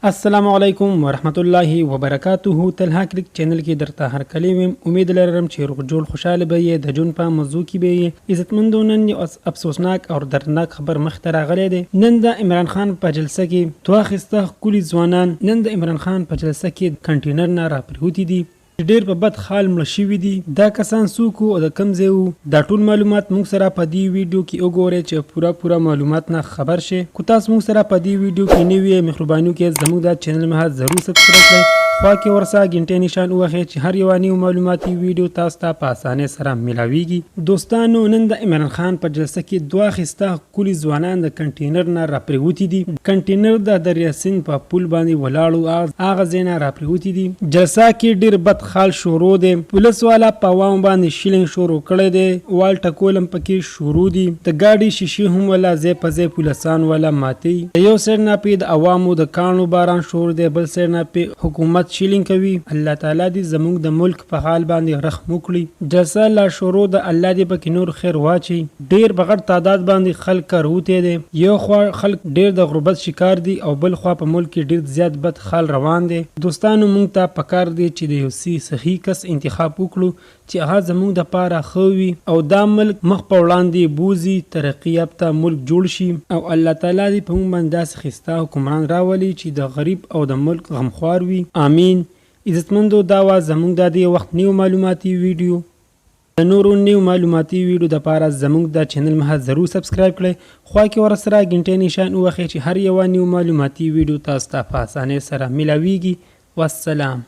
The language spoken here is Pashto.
السلام علیکم ورحمت الله وبرکاته. تلها کلیک چینل کې درته هر کلی ویم. امید لرم چې روغ جوړ خوشاله به یې. د جون په موضوع کې به یې عزتمندو نن یو افسوسناک او دردناک خبر مخ ته راغلی دی. نن د عمران خان په جلسه کې دوه اخیسته ښکلي ځوانان نن د عمران خان په جلسه کې کنټینر نه راپرېوتي دي. ډېر په بد حال مړه شوي دي. دا کسان څوک او د کوم ځای وو دا ټول معلومات موږ سره په دې ویډیو کې وګورئ چې پوره معلومات نه خبر شي. کو تاسو موږ سره په دې ویډیو کې نوی یې مهرباني وکړئ زموږ د چینل مه ضرور سبسکرایب کړئ. خوا کې ورسره غنټې نشان ووهئ چې هر یو نوی معلوماتي ویډیو تاسو ته په اسانۍ سره میلاویږي. دوستانو نن د عمران خان په جلسه کې دوه اخیسته ښکلي ځوانان د کنټینر نه راپرېوتي دي. کنټینر د دریاب سیند په پل باندې ولاړو هغه ځای نه راپرېوتي دي. جلسه کې ډېر بد حال شروع دی. پولیس والا په عوامو باندې شیلینګ شروع کړی دی. وال ټکول هم پکې شروع دي. د ګاډي شیشې هم ولا ځای په ځای پولیسان والا ماتي. یو سر نه پې د عوامو د کاڼو باران شروع دی، بل سر نه پې حکومت شیلینګ کوي. الله تعالی دې زموږ د ملک په حال باندې رحم وکړي. جلسه لا شروع د الله دې پکې نور خیر واچي. ډېر په غټ تعداد باندې خلک راوتي دي. یو خوا خلک ډېر د غربت شکار دي او بل خوا په ملک کې ډېر زیات بد حال روان دی. دوستانو موږ ته پکار دی چې د یو صحیح کس انتخاب وکړو چې هغه زموږ د پاره ښه وي او دا ملک مخ په وړاندې بوزي، ترقي یافته ملک جوړ شي او الله تعالی دې په موږ باندې داسې ښایسته حکمران راولي چې د غریب او د ملک غمخوار وي. آمین. عزتمندو دا وه زموږ د دې وخت نیو معلوماتي ویډیو. د نورو نیو معلوماتي ویډیو دپاره زموږ د چینل مه ضرور سبسکرایب کړئ. خوا کې ورسره غنټې نشان ووهئ چې هر یوه نیو معلوماتي ویډیو تاسو ته په اسانۍ سره میلاویږي. والسلام.